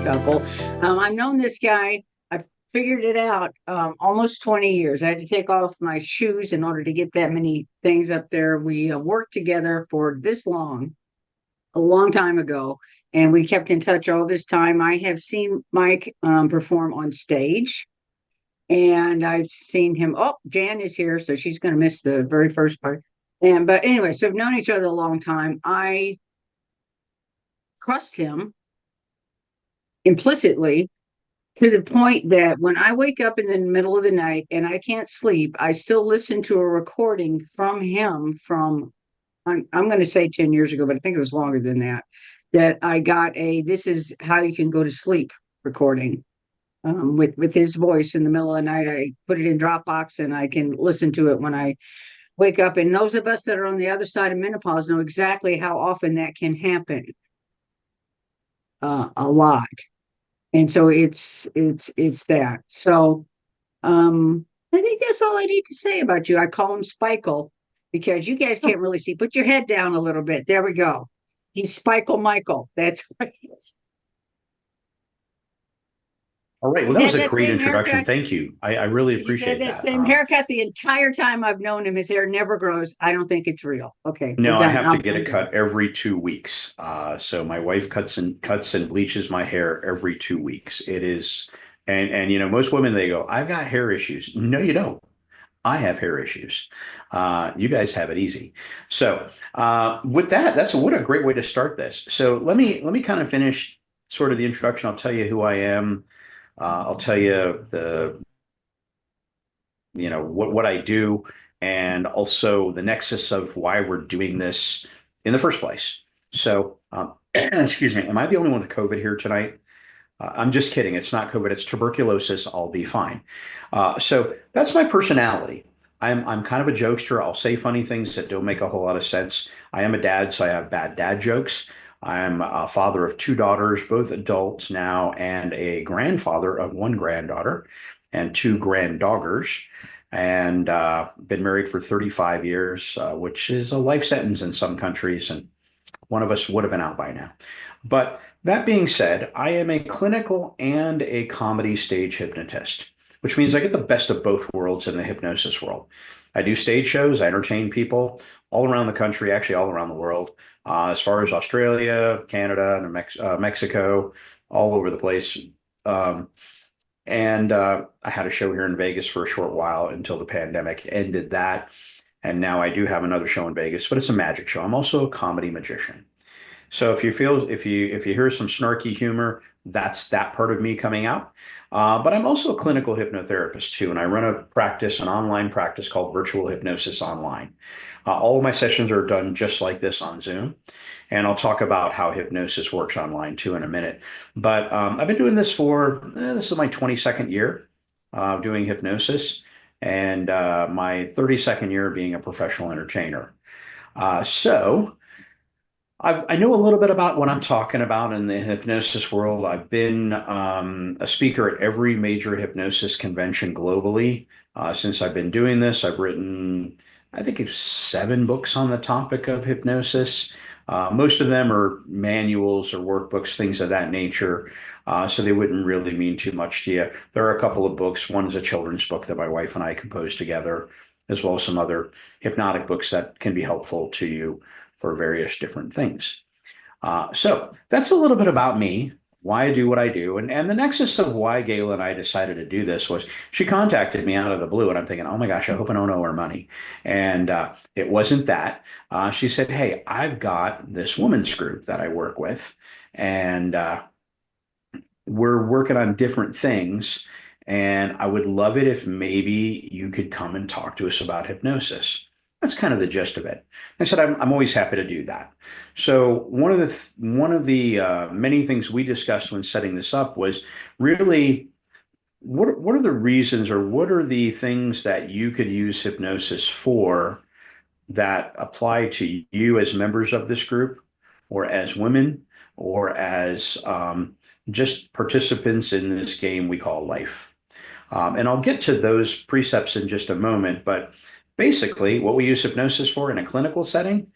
couple. I've known this guy. I figured it out almost 20 years. I had to take off my shoes in order to get that many things up there. We worked together for this long, a long time ago, and we kept in touch all this time. I have seen Mike perform on stage, and I've seen him. Oh, Jan is here, so she's going to miss the very first part. But anyway, so we've known each other a long time. I trust him implicitly to the point that when I wake up in the middle of the night and I can't sleep, I still listen to a recording from him from, I'm going to say 10 years ago, but I think it was longer than that, that I got this is how you can go to sleep recording with his voice in the middle of the night. I put it in Dropbox and I can listen to it when I wake up. And those of us that are on the other side of menopause know exactly how often that can happen. A lot. And so it's that. So I think that's all I need to say about you. I call him Spikel because you guys can't really see. Put your head down a little bit. There we go. He's Spikel Michael. That's what he is. All right. Well, He's that was had a that great same introduction. haircut. Thank you. I really He's had appreciate that that. same haircut the entire time I've known him. His hair never grows. I don't think it's real. Okay, we're No, I done. have to get I'm it done. cut every 2 weeks. So my wife cuts and bleaches my hair every 2 weeks. It is, and most women they go, I've got hair issues. No, you don't. I have hair issues. You guys have it easy. So with that, that's what a great way to start this. So let me kind of finish sort of the introduction. I'll tell you who I am. I'll tell you what I do, and also the nexus of why we're doing this in the first place. So, excuse me, am I the only one with COVID here tonight? I'm just kidding. It's not COVID. It's tuberculosis. I'll be fine. So that's my personality. I'm kind of a jokester. I'll say funny things that don't make a whole lot of sense. I am a dad, so I have bad dad jokes. I'm a father of two daughters, both adults now, and a grandfather of one granddaughter and two granddaughters. And been married for 35 years, which is a life sentence in some countries. And one of us would have been out by now. But that being said, I am a clinical and a comedy stage hypnotist, which means I get the best of both worlds in the hypnosis world. I do stage shows, I entertain people all around the country, actually all around the world, as far as Australia, Canada, and Mexico, all over the place. Um, and I had a show here in Vegas for a short while until the pandemic ended that. And now I do have another show in Vegas, but it's a magic show. I'm also a comedy magician. So if you hear some snarky humor, that's that part of me coming out. But I'm also a clinical hypnotherapist too, and I run an online practice called Virtual Hypnosis Online. All of my sessions are done just like this on Zoom, and I'll talk about how hypnosis works online too in a minute. But I've been doing this this is my 22nd year doing hypnosis, and my 32nd year being a professional entertainer. So. I know a little bit about what I'm talking about in the hypnosis world. I've been a speaker at every major hypnosis convention globally since I've been doing this. I've written, I think it's 7 books on the topic of hypnosis. Most of them are manuals or workbooks, things of that nature. So they wouldn't really mean too much to you. There are a couple of books. One is a children's book that my wife and I composed together, as well as some other hypnotic books that can be helpful to you for various different things. So that's a little bit about me, why I do what I do. And the nexus of why Gayla and I decided to do this was she contacted me out of the blue, and I'm thinking, oh my gosh, I hope I don't owe her money. And it wasn't that. She said, hey, I've got this women's group that I work with, and we're working on different things. And I would love it if maybe you could come and talk to us about hypnosis. That's kind of the gist of it. I said, I'm always happy to do that. So one of the many things we discussed when setting this up was really what are the reasons or what are the things that you could use hypnosis for that apply to you as members of this group or as women or as just participants in this game we call life. And I'll get to those precepts in just a moment, but basically what we use hypnosis for in a clinical setting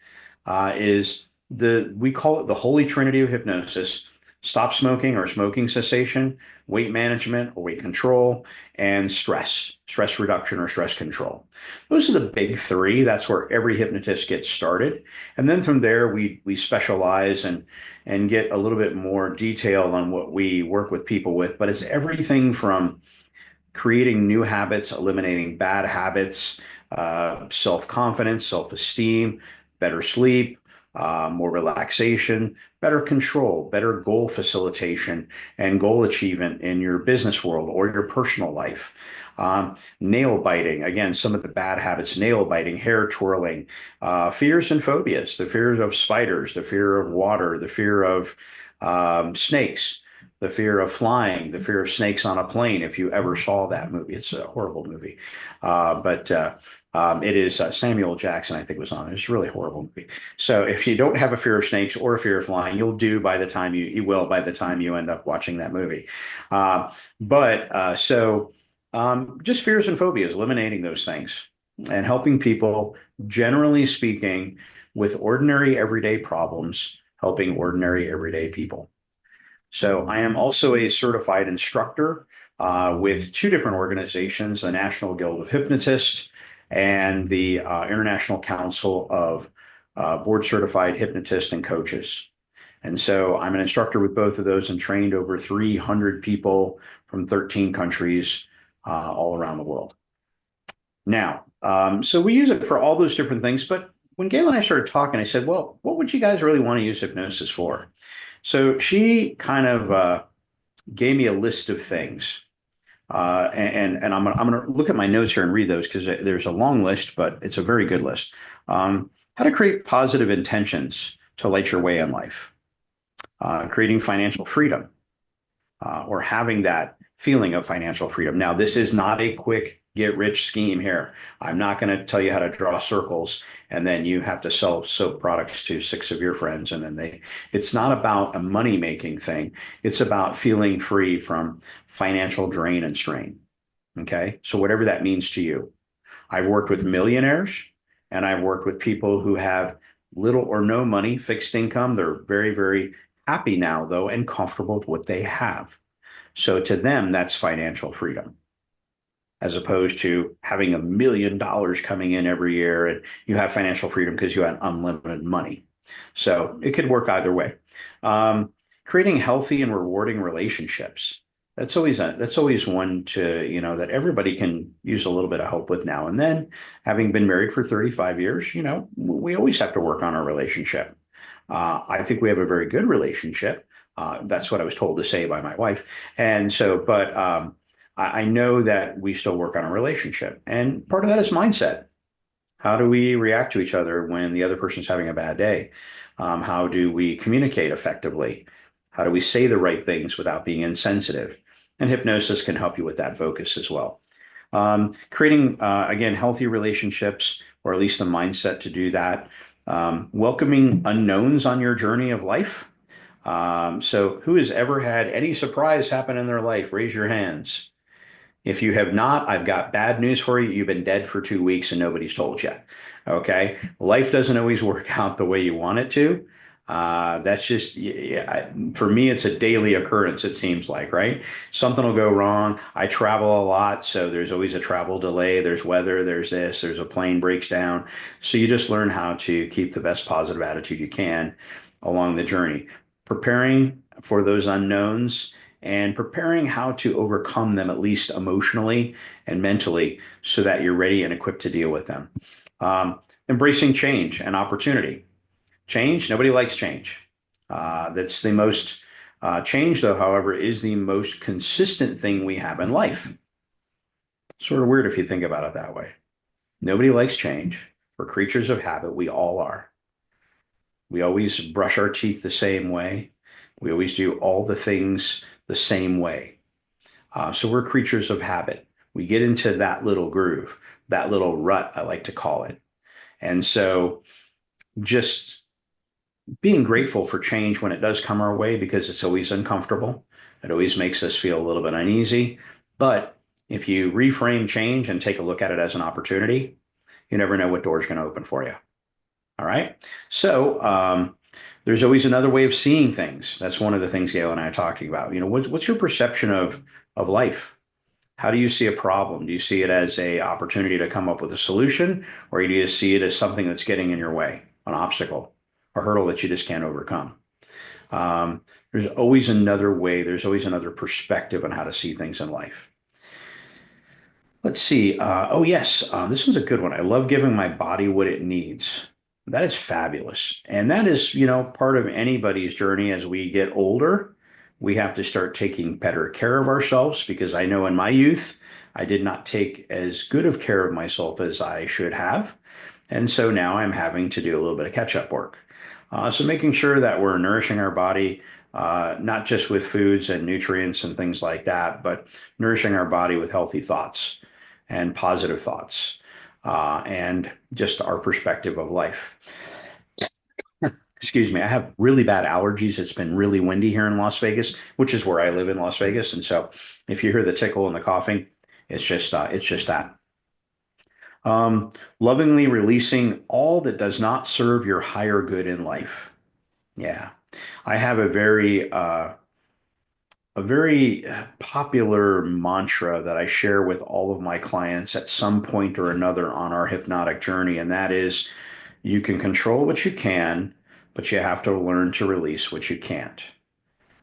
is we call it the Holy Trinity of hypnosis. stop smoking or smoking cessation, weight management or weight control, and stress reduction or stress control. Those are the big three. That's where every hypnotist gets started. And then from there, we specialize and get a little bit more detailed on what we work with people with. But it's everything from creating new habits, eliminating bad habits, self-confidence, self-esteem, better sleep, more relaxation, better control, better goal facilitation and goal achievement in your business world or your personal life. Nail biting, again, some of the bad habits, nail biting, hair twirling, fears and phobias, the fear of spiders, the fear of water, the fear of snakes, the fear of flying, the fear of snakes on a plane. If you ever saw that movie, it's a horrible movie. But it is Samuel Jackson, I think, was on it. It's a really horrible movie. So if you don't have a fear of snakes or a fear of flying, you'll do by the time you will by the time you end up watching that movie. Just fears and phobias, eliminating those things and helping people, generally speaking, with ordinary everyday problems, helping ordinary everyday people. So I am also a certified instructor with two different organizations, the National Guild of Hypnotists and the International Council of Board Certified Hypnotists and Coaches. And so I'm an instructor with both of those and trained over 300 people from 13 countries all around the world. Now, so we use it for all those different things, but when Gail and I started talking, I said, well, what would you guys really want to use hypnosis for? So she kind of gave me a list of things. And I'm gonna look at my notes here and read those because there's a long list, but it's a very good list. How to create positive intentions to light your way in life. Creating financial freedom, or having that feeling of financial freedom. Now, this is not a quick get rich scheme here. I'm not going to tell you how to draw circles and then you have to sell soap products to 6 of your friends. And then it's not about a money making thing. It's about feeling free from financial drain and strain. Okay. So whatever that means to you. I've worked with millionaires and I've worked with people who have little or no money, fixed income. They're very, very happy now though, and comfortable with what they have. So to them, that's financial freedom, as opposed to having $1 million coming in every year and you have financial freedom because you have unlimited money. So it could work either way. Creating healthy and rewarding relationships. That's always one that everybody can use a little bit of help with now and then. Having been married for 35 years, we always have to work on our relationship. I think we have a very good relationship. That's what I was told to say by my wife. And so, but I know that we still work on a relationship. And part of that is mindset. How do we react to each other when the other person's having a bad day? How do we communicate effectively? How do we say the right things without being insensitive? And hypnosis can help you with that focus as well. Creating, again, healthy relationships, or at least the mindset to do that. Welcoming unknowns on your journey of life. So who has ever had any surprise happen in their life? Raise your hands. If you have not, I've got bad news for you. You've been dead for 2 weeks and nobody's told you. Okay. Life doesn't always work out the way you want it to. That's just, for me, it's a daily occurrence, it seems like, right? Something will go wrong. I travel a lot, so there's always a travel delay. There's weather, there's a plane breaks down. So you just learn how to keep the best positive attitude you can along the journey, preparing for those unknowns and preparing how to overcome them, at least emotionally and mentally, so that you're ready and equipped to deal with them. Embracing change and opportunity. Change, nobody likes change. That's the most, change though, however, is the most consistent thing we have in life. Sort of weird if you think about it that way. Nobody likes change. We're creatures of habit. We all are. We always brush our teeth the same way. We always do all the things the same way. So we're creatures of habit. We get into that little groove, that little rut, I like to call it. And so just being grateful for change when it does come our way, because it's always uncomfortable. It always makes us feel a little bit uneasy. But if you reframe change and take a look at it as an opportunity, you never know what door is going to open for you. All right. So There's always another way of seeing things. That's one of the things Gail and I are talking about. What's your perception of life? How do you see a problem? Do you see it as a opportunity to come up with a solution, or do you see it as something that's getting in your way, an obstacle, a hurdle that you just can't overcome? There's always another way. There's always another perspective on how to see things in life. Let's see. Oh, yes. This one's a good one. I love giving my body what it needs. That is fabulous. And that is, part of anybody's journey as we get older. We have to start taking better care of ourselves because I know in my youth, I did not take as good of care of myself as I should have. And so now I'm having to do a little bit of catch up work. So making sure that we're nourishing our body, not just with foods and nutrients and things like that, but nourishing our body with healthy thoughts and positive thoughts, and just our perspective of life. Excuse me, I have really bad allergies. It's been really windy here in Las Vegas, which is where I live in Las Vegas. And so if you hear the tickle and the coughing, it's just that. Lovingly releasing all that does not serve your higher good in life. Yeah. I have a very popular mantra that I share with all of my clients at some point or another on our hypnotic journey, and that is you can control what you can, but you have to learn to release what you can't.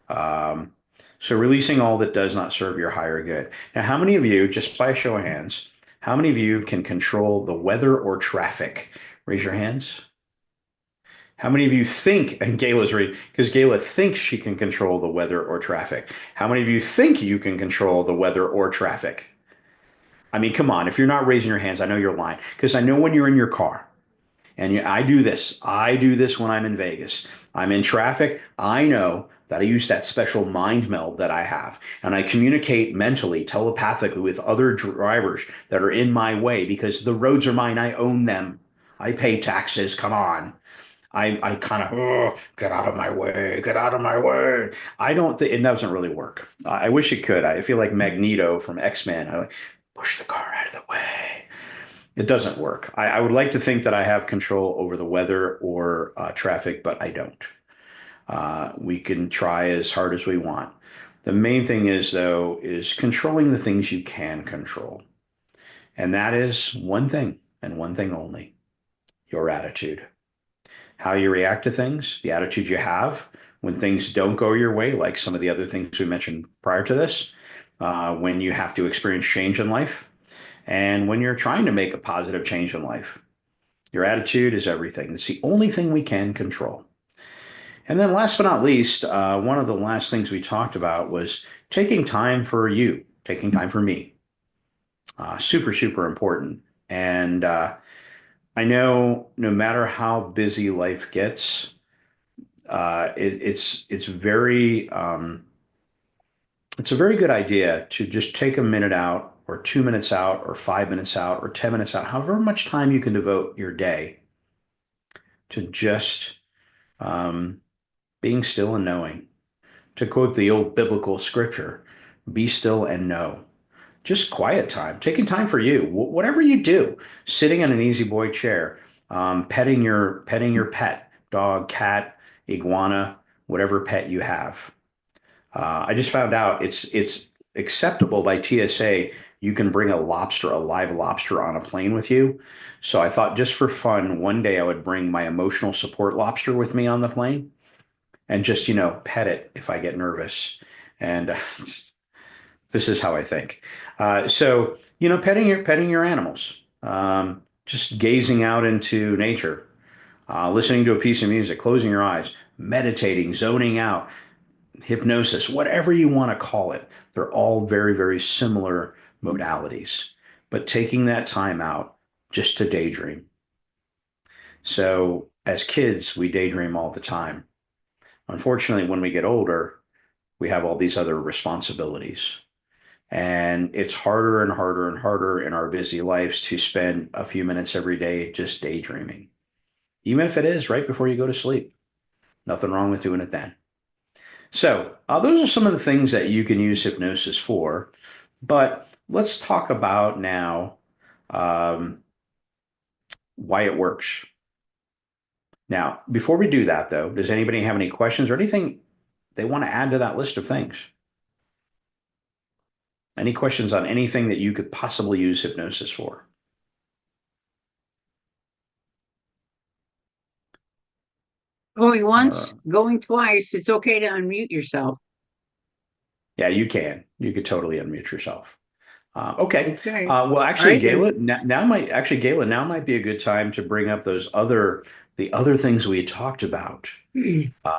Um, so releasing all that does not serve your higher good. Now, how many of you, just by a show of hands, how many of you can control the weather or traffic? Raise your hands. How many of you think, and Gayla's reading, because Gayla thinks she can control the weather or traffic. How many of you think you can control the weather or traffic? I mean, come on, if you're not raising your hands, I know you're lying. Because I know when you're in your car, and I do this. I do this when I'm in Vegas. I'm in traffic. I know that I use that special mind meld that I have, and I communicate mentally, telepathically with other drivers that are in my way because the roads are mine. I own them. I pay taxes. Come on. I kind of get out of my way, get out of my way. I don't think it doesn't really work. I wish it could. I feel like Magneto from X-Men. I like push the car out of the way. It doesn't work. I would like to think that I have control over the weather or traffic, but I don't. We can try as hard as we want. The main thing is, though, is controlling the things you can control. And that is one thing and one thing only, your attitude. How you react to things, the attitude you have when things don't go your way, like some of the other things we mentioned prior to this, when you have to experience change in life, and when you're trying to make a positive change in life. Your attitude is everything. It's the only thing we can control. And then last but not least, one of the last things we talked about was taking time for you, taking time for me. Super, super important. And I know no matter how busy life gets, it's a very good idea to just take a minute out or 2 minutes out or 5 minutes out or 10 minutes out, however much time you can devote your day to just um, being still and knowing. To quote the old biblical scripture, be still and know. Just quiet time, taking time for you, whatever you do, sitting in an easy boy chair, petting your pet, dog, cat, iguana, whatever pet you have. I just found out it's acceptable by TSA. You can bring a lobster, a live lobster, on a plane with you. So I thought just for fun, one day I would bring my emotional support lobster with me on the plane and just pet it if I get nervous. And this is how I think. So petting your animals, just gazing out into nature, listening to a piece of music, closing your eyes, meditating, zoning out, hypnosis, whatever you want to call it. They're all very, very similar modalities, but taking that time out just to daydream. So as kids, we daydream all the time. Unfortunately, when we get older, we have all these other responsibilities. And it's harder and harder and harder in our busy lives to spend a few minutes every day just daydreaming, even if it is right before you go to sleep. Nothing wrong with doing it then. So, those are some of the things that you can use hypnosis for. But let's talk about now um, why it works. Now, before we do that, though, does anybody have any questions or anything they want to add to that list of things? Any questions on anything that you could possibly use hypnosis for? Going Uh, once, going twice. It's okay to unmute yourself. yeah, you can. You could totally unmute yourself. Okay. Okay. Well, All actually, right then. Gayla, Gayla, now might be a good time to bring up the other things we had talked about. Uh,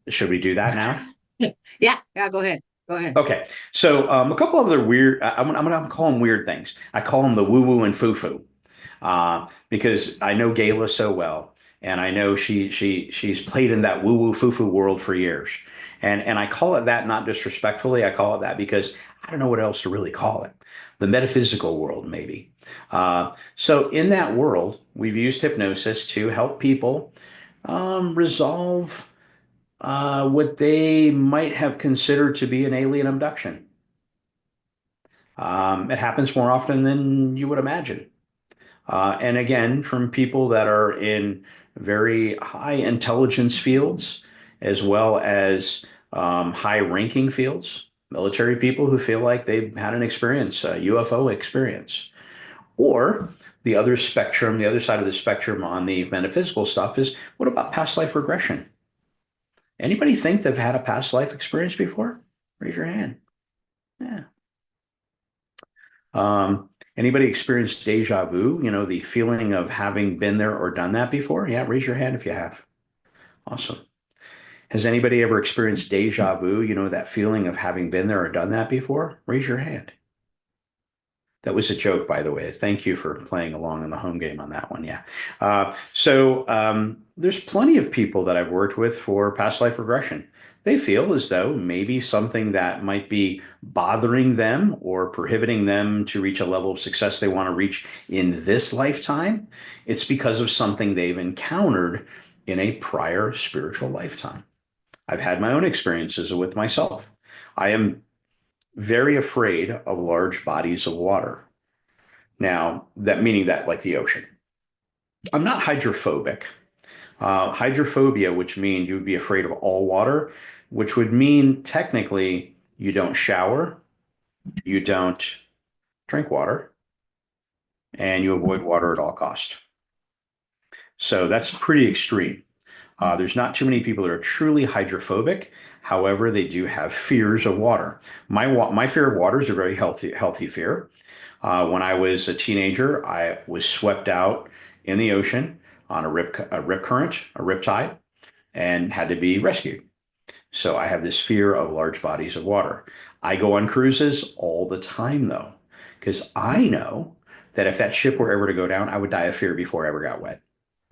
should we do that now? Yeah, yeah, go ahead. Go ahead. Okay. So, a couple other weird, I'm gonna call them weird things. I call them the woo woo and foo foo, because I know Gayla so well, and I know she's played in that woo woo foo foo world for years, and I call it that not disrespectfully. I call it that because I don't know what else to really call it. The metaphysical world, maybe. So in that world, we've used hypnosis to help people resolve what they might have considered to be an alien abduction. It happens more often than you would imagine. And again, from people that are in very high intelligence fields, as well as high ranking fields, military people who feel like they've had an experience, a UFO experience. Or the other spectrum, the other side of the spectrum on the metaphysical stuff is what about past life regression? Anybody think they've had a past life experience before? Raise your hand. Yeah. Anybody experienced deja vu? You know, the feeling of having been there or done that before? Yeah, raise your hand if you have. Awesome. Has anybody ever experienced deja vu? You know, that feeling of having been there or done that before? Raise your hand. That was a joke, by the way. Thank you for playing along in the home game on that one. Yeah. There's plenty of people that I've worked with for past life regression. They feel as though maybe something that might be bothering them or prohibiting them to reach a level of success they want to reach in this lifetime, it's because of something they've encountered in a prior spiritual lifetime. I've had my own experiences with myself. I am very afraid of large bodies of water. Now, that meaning that like the ocean. I'm not hydrophobic. Hydrophobia, which means you would be afraid of all water, which would mean technically you don't shower, you don't drink water, and you avoid water at all cost. So that's pretty extreme. There's not too many people that are truly hydrophobic. However, they do have fears of water. My fear of water is a very healthy fear. When I was a teenager, I was swept out in the ocean on a rip current, a rip tide, and had to be rescued. So I have this fear of large bodies of water. I go on cruises all the time, though, because I know that if that ship were ever to go down, I would die of fear before I ever got wet.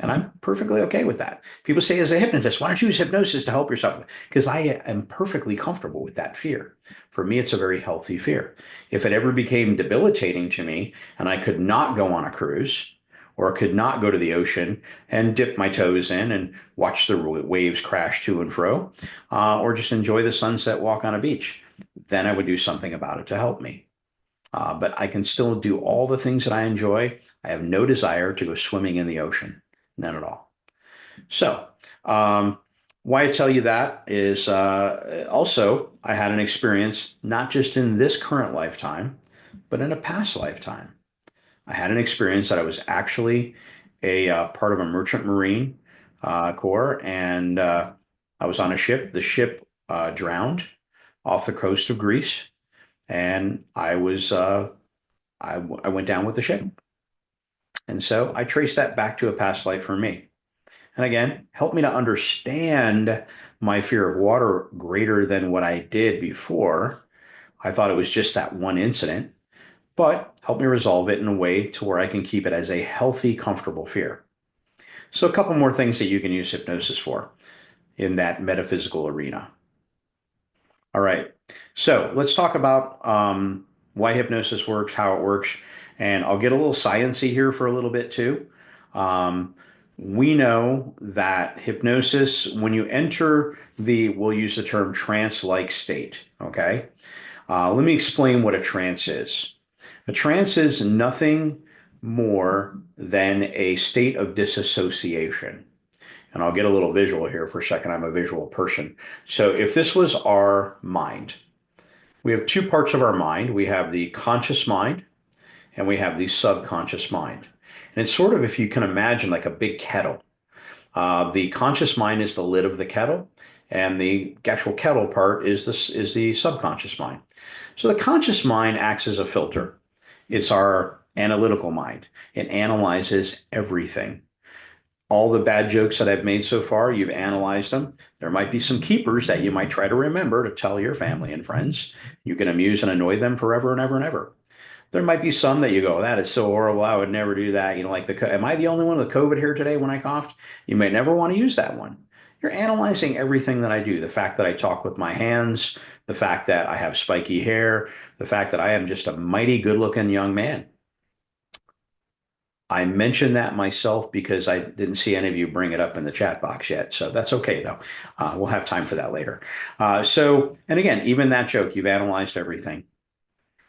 And I'm perfectly okay with that. People say, as a hypnotist, why don't you use hypnosis to help yourself? Because I am perfectly comfortable with that fear. For me, it's a very healthy fear. If it ever became debilitating to me and I could not go on a cruise or could not go to the ocean and dip my toes in and watch the waves crash to and fro, or just enjoy the sunset walk on a beach, then I would do something about it to help me. But I can still do all the things that I enjoy. I have no desire to go swimming in the ocean. None at all. So, why I tell you that is also I had an experience not just in this current lifetime, but in a past lifetime. I had an experience that I was actually a part of a merchant marine corps, and I was on a ship. The ship drowned off the coast of Greece, and I went down with the ship. And so I traced that back to a past life for me. And again, helped me to understand my fear of water greater than what I did before. I thought it was just that one incident, but helped me resolve it in a way to where I can keep it as a healthy, comfortable fear. So, a couple more things that you can use hypnosis for in that metaphysical arena. All right. So, let's talk about why hypnosis works, how it works, and I'll get a little sciencey here for a little bit too. Um, we know that hypnosis, when you enter we'll use the term trance-like state. Okay. Let me explain what a trance is. A trance is nothing more than a state of disassociation. And I'll get a little visual here for a second. I'm a visual person. So if this was our mind, we have two parts of our mind. We have the conscious mind and we have the subconscious mind. And it's sort of, if you can imagine, like a big kettle. The conscious mind is the lid of the kettle, and the actual kettle part is the subconscious mind. So the conscious mind acts as a filter. It's our analytical mind. It analyzes everything. All the bad jokes that I've made so far, you've analyzed them. There might be some keepers that you might try to remember to tell your family and friends. You can amuse and annoy them forever and ever and ever. There might be some that you go, that is so horrible. I would never do that. You know, like am I the only one with COVID here today when I coughed? You may never want to use that one. You're analyzing everything that I do. The fact that I talk with my hands, the fact that I have spiky hair, the fact that I am just a mighty good looking young man. I mentioned that myself because I didn't see any of you bring it up in the chat box yet. So that's okay, though. We'll have time for that later. And again, even that joke, you've analyzed everything.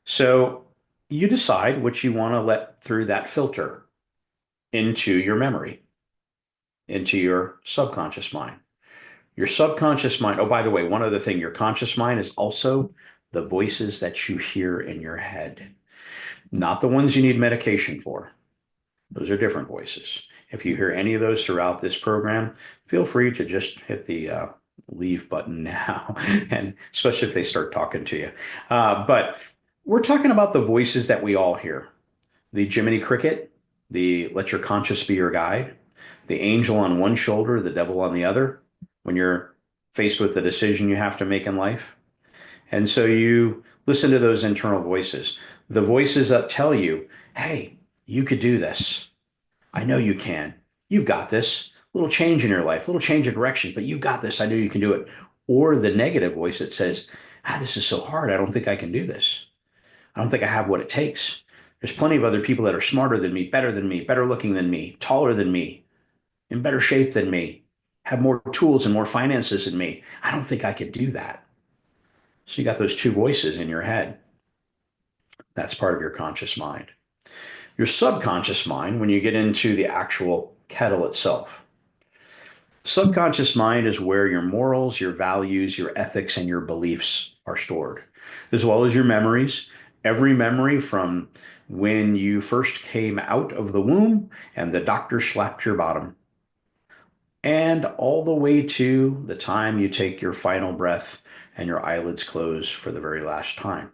So you decide what you want to let through that filter into your memory, into your subconscious mind. Your subconscious mind, oh, by the way, one other thing, your conscious mind is also the voices that you hear in your head, not the ones you need medication for. Those are different voices. If you hear any of those throughout this program, feel free to just hit the leave button now, and especially if they start talking to you. But we're talking about the voices that we all hear. The Jiminy Cricket, the let your conscience be your guide, the angel on one shoulder, the devil on the other, when you're faced with the decision you have to make in life. And so you listen to those internal voices, the voices that tell you, hey, you could do this. I know you can. You've got this. Little change in your life, little change of direction, but you got this. I know you can do it. Or the negative voice that says, this is so hard. I don't think I can do this. I don't think I have what it takes. There's plenty of other people that are smarter than me, better looking than me, taller than me, in better shape than me, have more tools and more finances than me. I don't think I could do that. So you got those two voices in your head. That's part of your conscious mind. Your subconscious mind, when you get into the actual kettle itself. Subconscious mind is where your morals, your values, your ethics, and your beliefs are stored, as well as your memories. Every memory from when you first came out of the womb and the doctor slapped your bottom, and all the way to the time you take your final breath and your eyelids close for the very last time.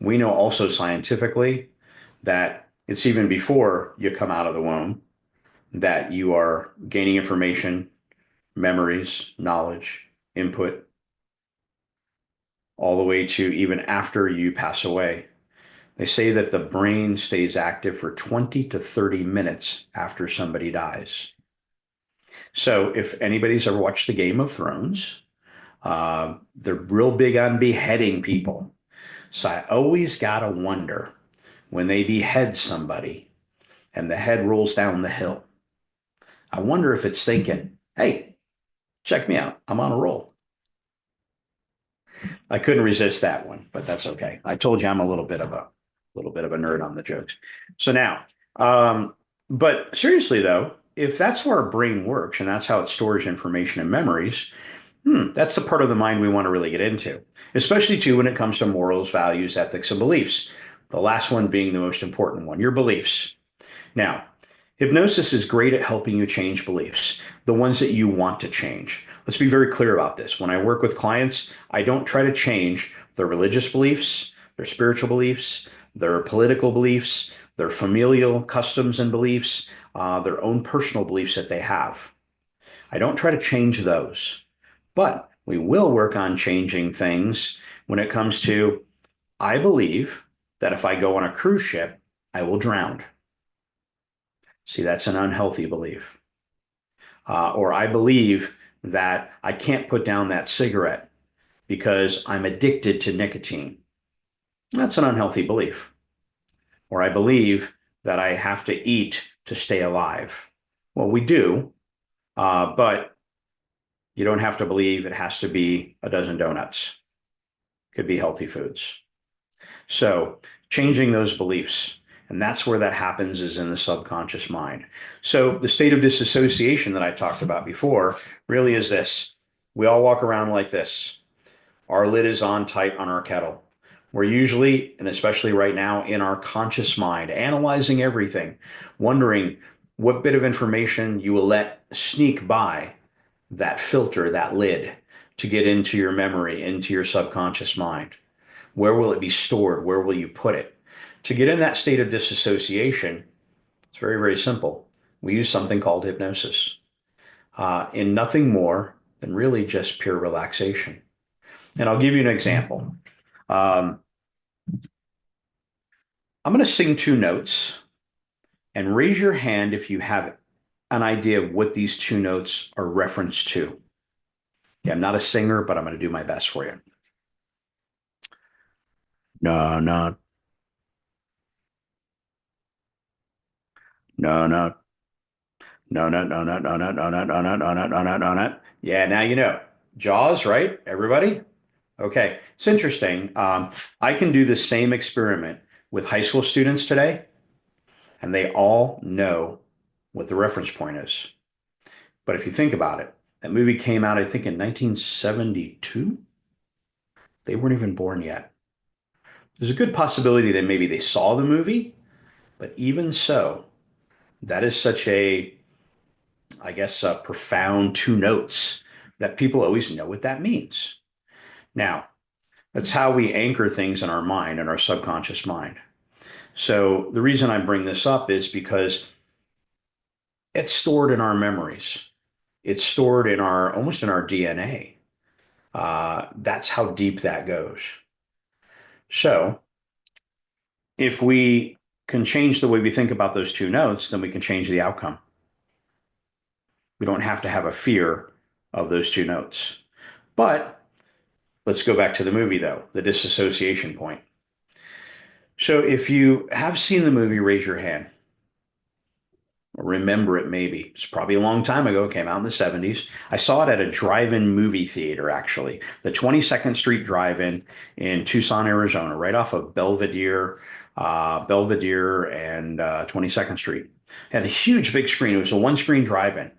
We know also scientifically that it's even before you come out of the womb that you are gaining information, memories, knowledge, input, all the way to even after you pass away. They say that the brain stays active for 20 to 30 minutes after somebody dies. So if anybody's ever watched the Game of Thrones, they're real big on beheading people. So I always got to wonder when they behead somebody and the head rolls down the hill. I wonder if it's thinking, hey, check me out. I'm on a roll. I couldn't resist that one, but that's okay. I told you I'm a little bit of a nerd on the jokes. So now, but seriously though, if that's where our brain works and that's how it stores information and memories, that's the part of the mind we want to really get into, especially too when it comes to morals, values, ethics, and beliefs. The last one being the most important one, your beliefs. Now, hypnosis is great at helping you change beliefs, the ones that you want to change. Let's be very clear about this. When I work with clients, I don't try to change their religious beliefs, their spiritual beliefs, their political beliefs, their familial customs and beliefs, their own personal beliefs that they have. I don't try to change those. But we will work on changing things when it comes to, I believe that if I go on a cruise ship, I will drown. See, that's an unhealthy belief. Or I believe that I can't put down that cigarette because I'm addicted to nicotine. That's an unhealthy belief. Or I believe that I have to eat to stay alive. Well, we do, but you don't have to believe it has to be a dozen donuts. It could be healthy foods. So changing those beliefs. And that's where that happens, is in the subconscious mind. So the state of disassociation that I talked about before really is this. We all walk around like this. Our lid is on tight on our kettle. We're usually, and especially right now, in our conscious mind, analyzing everything, wondering what bit of information you will let sneak by that filter, that lid, to get into your memory, into your subconscious mind. Where will it be stored? Where will you put it? To get in that state of disassociation, it's very, very simple. We use something called hypnosis, in nothing more than really just pure relaxation. And I'll give you an example. Um, I'm going to sing two notes, and raise your hand if you have an idea of what these two notes are referenced to. Yeah, I'm not a singer, but I'm going to do my best for you. No, no, no, no, no, no, no, no, no, no, no, no, no, no, no, no, no, no, no, no. Yeah, now you know. Jaws, right? Everybody? Okay. It's interesting. I can do the same experiment with high school students today, and they all know what the reference point is. But if you think about it, that movie came out, I think, in 1972. They weren't even born yet. There's a good possibility that maybe they saw the movie, but even so, that is such a, I guess, profound two notes that people always know what that means. Now, that's how we anchor things in our mind, in our subconscious mind. So the reason I bring this up is because it's stored in our memories. It's stored in our, almost in our DNA. That's how deep that goes. So if we can change the way we think about those two notes, then we can change the outcome. We don't have to have a fear of those two notes. But let's go back to the movie, though, the disassociation point. So if you have seen the movie, raise your hand. Remember it, maybe. It's probably a long time ago. It came out in the 70s. I saw it at a drive-in movie theater, actually. The 22nd Street Drive-In in Tucson, Arizona, right off of Belvedere and 22nd Street. It had a huge big screen. It was a one-screen drive-in.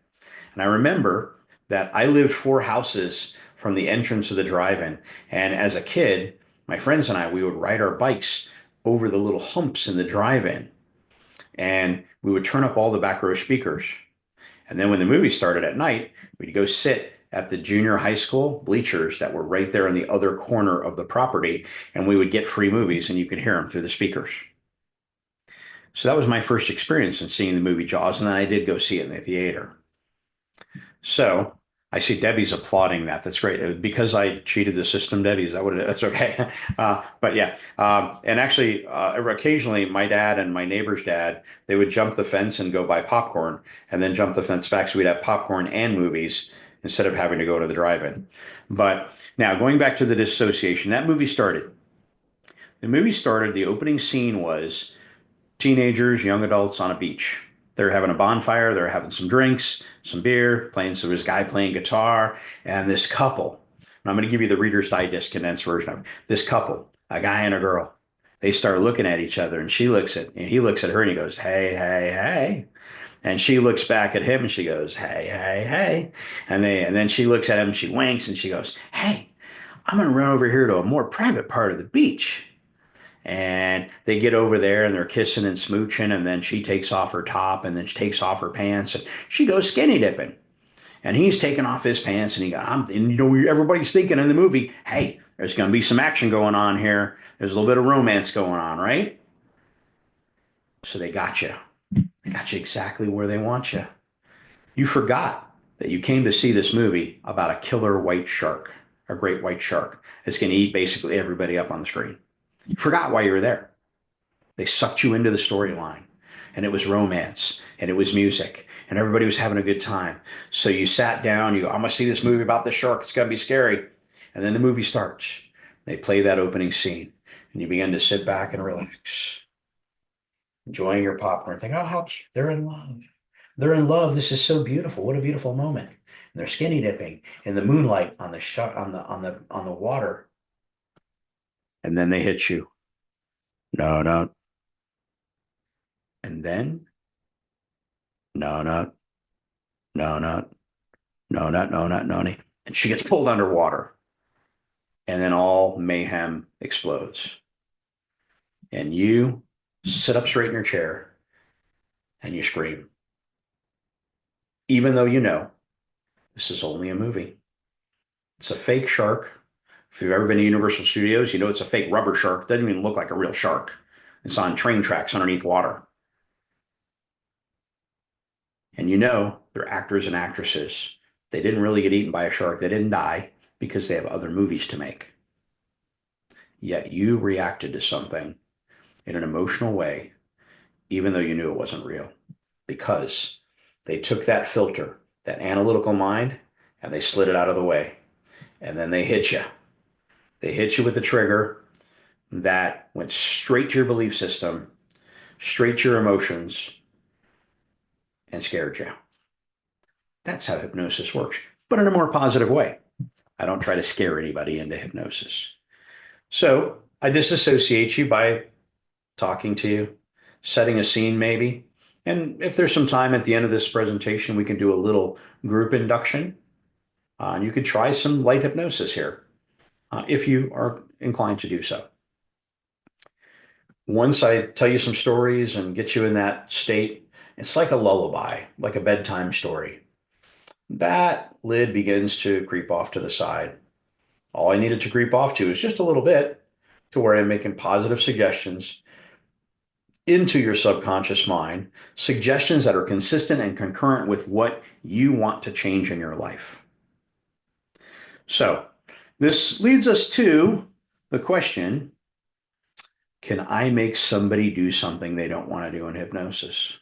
And I remember that I lived 4 houses from the entrance of the drive-in. And as a kid, my friends and I, we would ride our bikes over the little humps in the drive-in. And we would turn up all the back row speakers. And then when the movie started at night, we'd go sit at the junior high school bleachers that were right there in the other corner of the property. And we would get free movies, and you could hear them through the speakers. So that was my first experience in seeing the movie Jaws. And then I did go see it in the theater. So I see Debbie's applauding that. That's great. Because I cheated the system, Debbie, is that what it is? That's okay. But yeah. And actually, occasionally my dad and my neighbor's dad, they would jump the fence and go buy popcorn and then jump the fence back. So we'd have popcorn and movies instead of having to go to the drive-in. But now going back to the dissociation, that movie started. The movie started, the opening scene was teenagers, young adults on a beach. They're having a bonfire, they're having some drinks, some beer, playing. So there's a guy playing guitar, and this couple. And I'm going to give you the Reader's Digest condensed version of it. This couple, a guy and a girl, they start looking at each other, and he looks at her, and he goes, "Hey, hey, hey." And she looks back at him, and she goes, "Hey, hey, hey." And then she looks at him, and she winks, and she goes, "Hey, I'm going to run over here to a more private part of the beach." And they get over there and they're kissing and smooching, and then she takes off her top and then she takes off her pants and she goes skinny dipping. And he's taking off his pants, and everybody's thinking in the movie, hey, there's going to be some action going on here. There's a little bit of romance going on, right? So they got you. They got you exactly where they want you. You forgot that you came to see this movie about a killer white shark, a great white shark that's going to eat basically everybody up on the screen. You forgot why you were there. They sucked you into the storyline, and it was romance, and it was music, and everybody was having a good time. So you sat down, you go, I'm going to see this movie about the shark. It's going to be scary. And then the movie starts. They play that opening scene, and you begin to sit back and relax, enjoying your popcorn, thinking, oh, how cute. They're in love. They're in love. This is so beautiful. What a beautiful moment. And they're skinny dipping in the moonlight on the water. And then they hit you. No, no. And then, no, no, no, no, no, not, no, not, no. And she gets pulled underwater. And then all mayhem explodes. And you sit up straight in your chair and you scream, even though you know this is only a movie. It's a fake shark. If you've ever been to Universal Studios, you know it's a fake rubber shark. It doesn't even look like a real shark. It's on train tracks underneath water. And you know they're actors and actresses. They didn't really get eaten by a shark. They didn't die because they have other movies to make. Yet you reacted to something in an emotional way, even though you knew it wasn't real, because they took that filter, that analytical mind, and they slid it out of the way. And then they hit you. They hit you with a trigger that went straight to your belief system, straight to your emotions, and scared you. That's how hypnosis works, but in a more positive way. I don't try to scare anybody into hypnosis. So I disassociate you by talking to you, setting a scene maybe. And if there's some time at the end of this presentation, we can do a little group induction. And you could try some light hypnosis here if you are inclined to do so. Once I tell you some stories and get you in that state, it's like a lullaby, like a bedtime story. That lid begins to creep off to the side. All I needed to creep off to is just a little bit to where I'm making positive suggestions into your subconscious mind, suggestions that are consistent and concurrent with what you want to change in your life. So this leads us to the question, can I make somebody do something they don't want to do in hypnosis?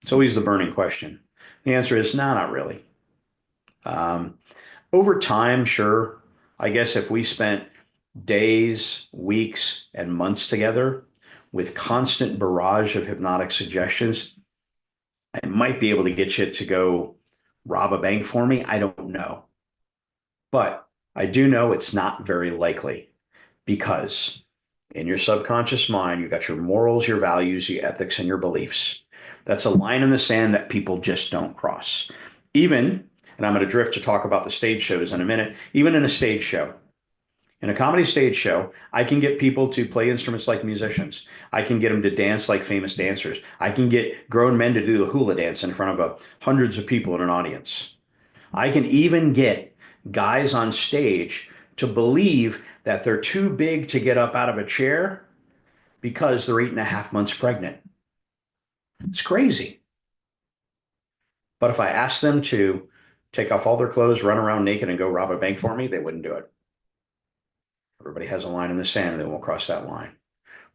It's always the burning question. The answer is no, not really. Over time, sure. I guess if we spent days, weeks, and months together with constant barrage of hypnotic suggestions, I might be able to get you to go rob a bank for me. I don't know. But I do know it's not very likely because in your subconscious mind, you've got your morals, your values, your ethics, and your beliefs. That's a line in the sand that people just don't cross. Even, and I'm going to drift to talk about the stage shows in a minute, even in a stage show, in a comedy stage show, I can get people to play instruments like musicians. I can get them to dance like famous dancers. I can get grown men to do the hula dance in front of hundreds of people in an audience. I can even get guys on stage to believe that they're too big to get up out of a chair because they're 8.5 months pregnant. It's crazy. But if I asked them to take off all their clothes, run around naked, and go rob a bank for me, they wouldn't do it. Everybody has a line in the sand, and they won't cross that line.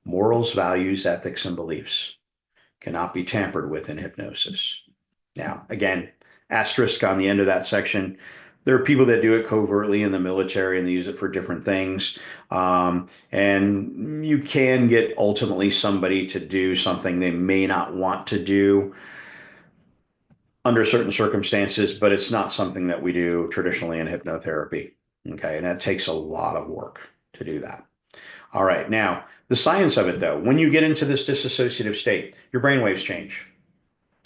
Morals, values, ethics, and beliefs cannot be tampered with in hypnosis. Now, again, asterisk on the end of that section. There are people that do it covertly in the military and they use it for different things. And you can get ultimately somebody to do something they may not want to do under certain circumstances, but it's not something that we do traditionally in hypnotherapy. Okay. And that takes a lot of work to do that. All right. Now, the science of it, though, when you get into this dissociative state, your brainwaves change.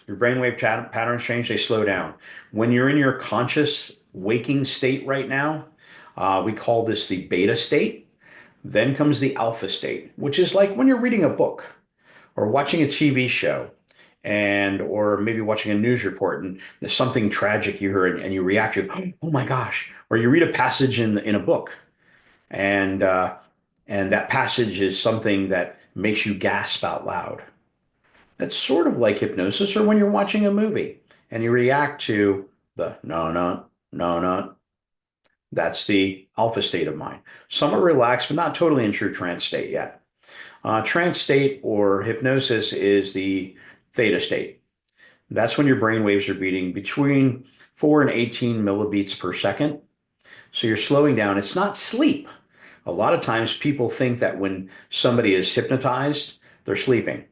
Your brainwave patterns change, they slow down. When you're in your conscious waking state right now, we call this the beta state. Then comes the alpha state, which is like when you're reading a book or watching a TV show or maybe watching a news report and there's something tragic you heard and you react to, oh my gosh, or you read a passage in a book and that passage is something that makes you gasp out loud. That's sort of like hypnosis or when you're watching a movie and you react to the no, no, no, no. That's the alpha state of mind. Somewhat relaxed, but not totally in true trance state yet. Trance state or hypnosis is the theta state. That's when your brain waves are beating between 4 and 18 millibeats per second. So you're slowing down. It's not sleep. A lot of times people think that when somebody is hypnotized, they're sleeping.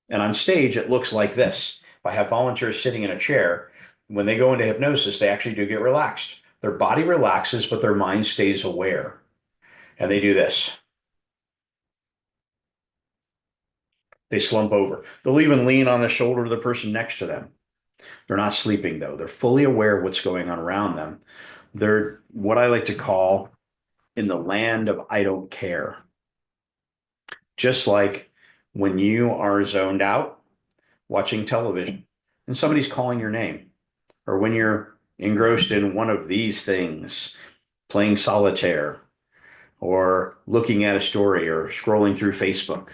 And on stage, it looks like this. If I have volunteers sitting in a chair, when they go into hypnosis, they actually do get relaxed. Their body relaxes, but their mind stays aware. And they do this. They slump over. They'll even lean on the shoulder of the person next to them. They're not sleeping though. They're fully aware of what's going on around them. They're what I like to call in the land of I don't care. Just like when you are zoned out watching television and somebody's calling your name, or when you're engrossed in one of these things, playing solitaire, or looking at a story, or scrolling through Facebook,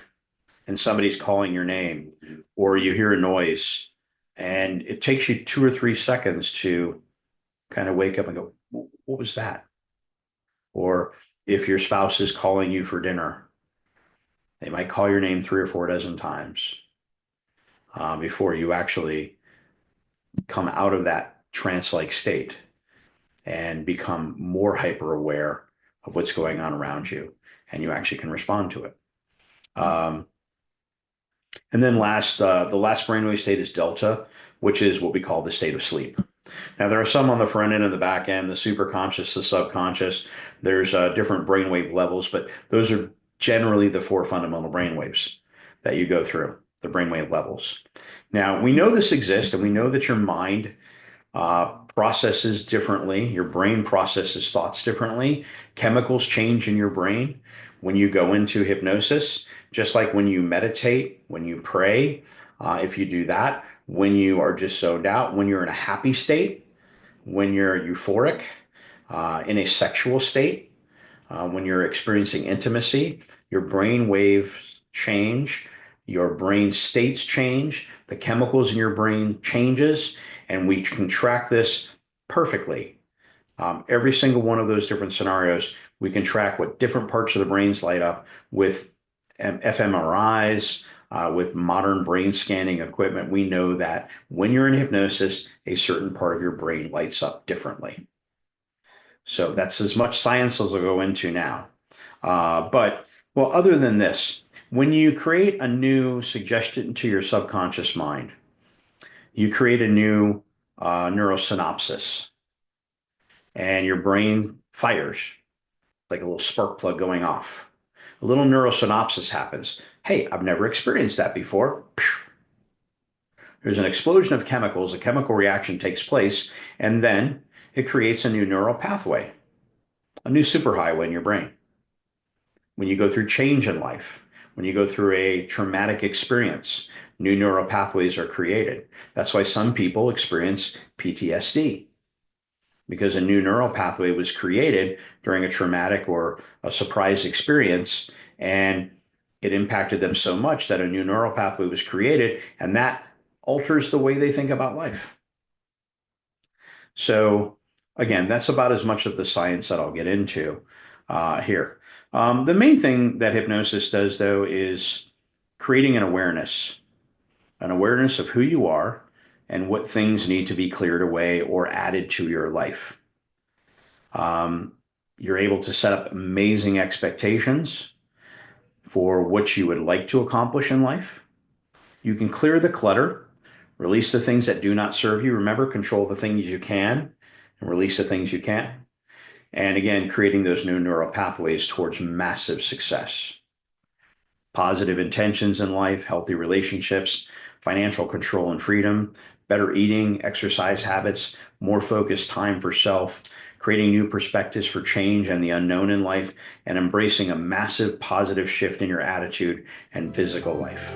and somebody's calling your name, or you hear a noise, and it takes you 2 or 3 seconds to kind of wake up and go, what was that? Or if your spouse is calling you for dinner, they might call your name 3 or 4 dozen times before you actually come out of that trance-like state and become more hyper aware of what's going on around you, and you actually can respond to it. And then the last brainwave state is delta, which is what we call the state of sleep. Now, there are some on the front end and the back end, the superconscious, the subconscious. There's different brainwave levels, but those are generally the 4 fundamental brainwaves that you go through, the brainwave levels. Now, we know this exists, and we know that your mind processes differently. Your brain processes thoughts differently. Chemicals change in your brain when you go into hypnosis, just like when you meditate, when you pray, if you do that, when you are just zoned out, when you're in a happy state, when you're euphoric, in a sexual state, when you're experiencing intimacy, your brain waves change, your brain states change, the chemicals in your brain changes, and we can track this perfectly. Every single one of those different scenarios, we can track what different parts of the brains light up with fMRIs, with modern brain scanning equipment. We know that when you're in hypnosis, a certain part of your brain lights up differently. So that's as much science as we'll go into now. Well, other than this, when you create a new suggestion to your subconscious mind, you create a new neurosynapsis, and your brain fires like a little spark plug going off. A little neurosynapsis happens. Hey, I've never experienced that before. There's an explosion of chemicals, a chemical reaction takes place, and then it creates a new neural pathway, a new superhighway in your brain. When you go through change in life, when you go through a traumatic experience, new neural pathways are created. That's why some people experience PTSD, because a new neural pathway was created during a traumatic or a surprise experience, and it impacted them so much that a new neural pathway was created, and that alters the way they think about life. So again, that's about as much of the science that I'll get into here. The main thing that hypnosis does, though, is creating an awareness of who you are and what things need to be cleared away or added to your life. You're able to set up amazing expectations for what you would like to accomplish in life. You can clear the clutter, release the things that do not serve you. Remember, control the things you can and release the things you can't. And again, creating those new neural pathways towards massive success. Positive intentions in life, healthy relationships, financial control and freedom, better eating, exercise habits, more focused time for self, creating new perspectives for change and the unknown in life, and embracing a massive positive shift in your attitude and physical life.